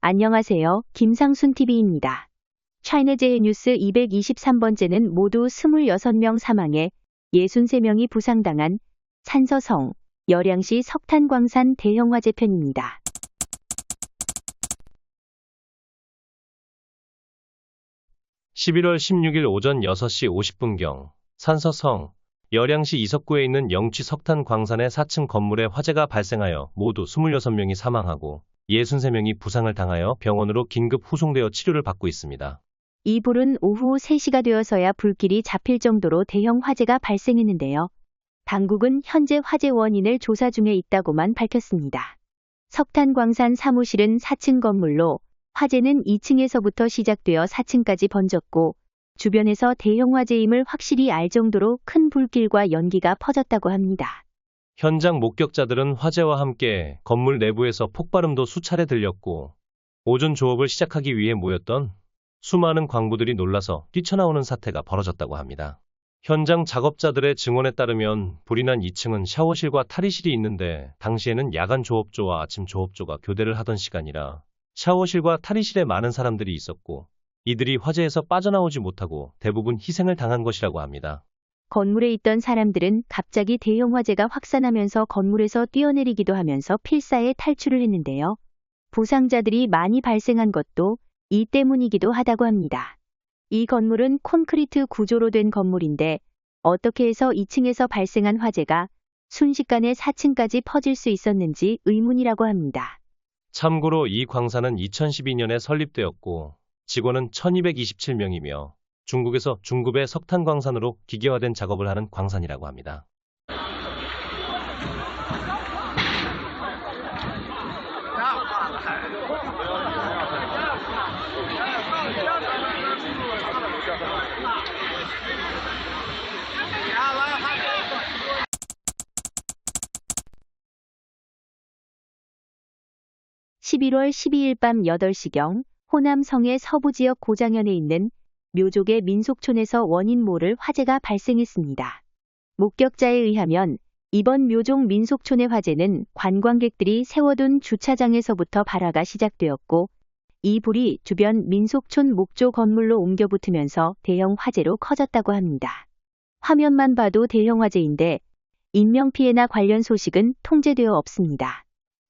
안녕하세요. 김상순TV입니다. 차이나제이 뉴스 223번째는 모두 26명 사망에 63명이 부상당한 산서성, 열양시 석탄광산 대형 화재 편입니다. (11월 16일) 오전 6시 50분경 산서성, 열양시 이석구에 있는 영취 석탄광산의 4층 건물에 화재가 발생하여 모두 26명이 사망하고 63명이 부상을 당하여 병원으로 긴급 후송되어 치료를 받고 있습니다. 이 불은 오후 3시가 되어서야 불길이 잡힐 정도로 대형 화재가 발생했는데요. 당국은 현재 화재 원인을 조사 중에 있다고만 밝혔습니다. 석탄광산 사무실은 4층 건물로 화재는 2층에서부터 시작되어 4층까지 번졌고 주변에서 대형 화재임을 확실히 알 정도로 큰 불길과 연기가 퍼졌다고 합니다. 현장 목격자들은 화재와 함께 건물 내부에서 폭발음도 수차례 들렸고 오전 조업을 시작하기 위해 모였던 수많은 광부들이 놀라서 뛰쳐나오는 사태가 벌어졌다고 합니다. 현장 작업자들의 증언에 따르면 불이 난 2층은 샤워실과 탈의실이 있는데 당시에는 야간 조업조와 아침 조업조가 교대를 하던 시간이라 샤워실과 탈의실에 많은 사람들이 있었고 이들이 화재에서 빠져나오지 못하고 대부분 희생을 당한 것이라고 합니다. 건물에 있던 사람들은 갑자기 대형 화재가 확산하면서 건물에서 뛰어내리기도 하면서 필사에 탈출을 했는데요. 부상자들이 많이 발생한 것도 이 때문이기도 하다고 합니다. 이 건물은 콘크리트 구조로 된 건물인데 어떻게 해서 2층에서 발생한 화재가 순식간에 4층까지 퍼질 수 있었는지 의문이라고 합니다. 참고로 이 광산은 2012년에 설립되었고 직원은 1227명이며 중국에서 중급의 석탄광산으로 기계화된 작업을 하는 광산이라고 합니다. (11월 12일) 밤 8시경 호남성의 서부지역 고장현에 있는 묘족의 민속촌에서 원인 모를 화재가 발생했습니다. 목격자에 의하면 이번 묘족 민속촌의 화재는 관광객들이 세워둔 주차장에서부터 발화가 시작되었고 이 불이 주변 민속촌 목조 건물로 옮겨 붙으면서 대형 화재로 커졌다고 합니다. 화면만 봐도 대형 화재인데 인명피해나 관련 소식은 통제되어 없습니다.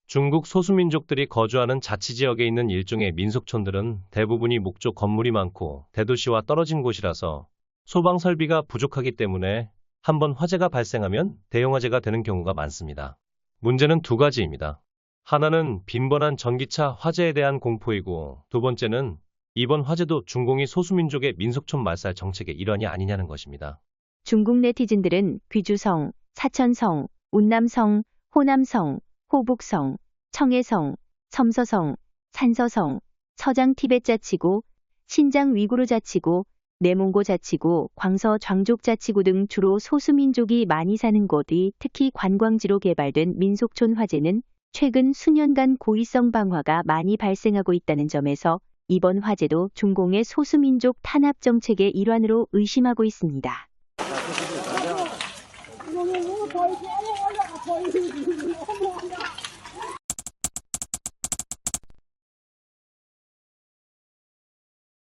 중국 소수민족들이 거주하는 자치지역에 있는 일종의 민속촌들은 대부분이 목조 건물이 많고 대도시와 떨어진 곳이라서 소방 설비가 부족하기 때문에 한번 화재가 발생하면 대형 화재가 되는 경우가 많습니다. 문제는 두 가지입니다. 하나는 빈번한 전기차 화재에 대한 공포이고 두 번째는 이번 화재도 중공이 소수민족의 민속촌 말살 정책의 일환이 아니냐는 것입니다. 중국 네티즌들은 귀주성, 사천성, 운남성, 호남성, 호북성, 청해성, 섬서성, 산서성, 서장 티벳 자치구, 신장 위구르 자치구, 내몽고 자치구, 광서 장족 자치구 등 주로 소수민족이 많이 사는 곳이 특히 관광지로 개발된 민속촌 화재는 최근 수년간 고의성 방화가 많이 발생하고 있다는 점에서 이번 화재도 중공의 소수민족 탄압 정책의 일환으로 의심하고 있습니다.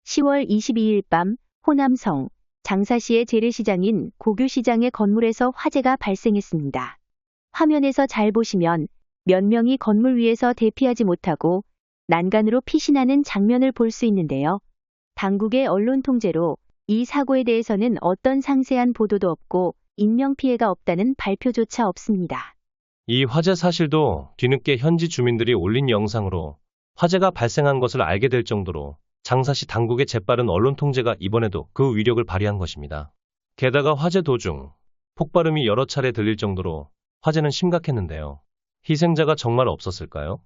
10월 22일 밤 호남성 장사시의 재래시장인 고교시장의 건물에서 화재가 발생했습니다. 화면에서 잘 보시면 몇 명이 건물 위에서 대피하지 못하고 난간으로 피신하는 장면을 볼 수 있는데요. 당국의 언론 통제로 이 사고에 대해서는 어떤 상세한 보도도 없고 인명피해가 없다는 발표조차 없습니다. 이 화재 사실도 뒤늦게 현지 주민들이 올린 영상으로 화재가 발생한 것을 알게 될 정도로 장사시 당국의 재빠른 언론 통제가 이번에도 그 위력을 발휘한 것입니다. 게다가 화재 도중 폭발음이 여러 차례 들릴 정도로 화재는 심각했는데요. 희생자가 정말 없었을까요?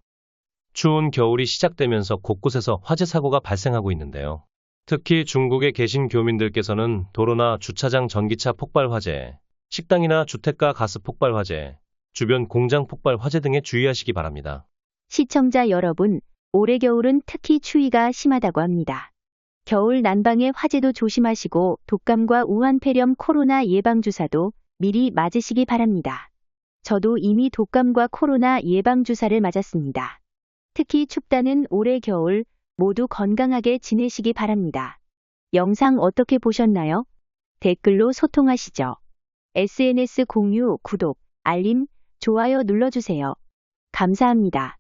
추운 겨울이 시작되면서 곳곳에서 화재 사고가 발생하고 있는데요. 특히 중국에 계신 교민들께서는 도로나 주차장 전기차 폭발 화재, 식당이나 주택가 가스 폭발 화재, 주변 공장 폭발 화재 등에 주의하시기 바랍니다. 시청자 여러분, 올해 겨울은 특히 추위가 심하다고 합니다. 겨울 난방의 화재도 조심하시고 독감과 우한폐렴 코로나 예방주사도 미리 맞으시기 바랍니다. 저도 이미 독감과 코로나 예방주사를 맞았습니다. 특히 춥다는 올해 겨울 모두 건강하게 지내시기 바랍니다. 영상 어떻게 보셨나요? 댓글로 소통하시죠. SNS 공유, 구독, 알림, 좋아요 눌러주세요. 감사합니다.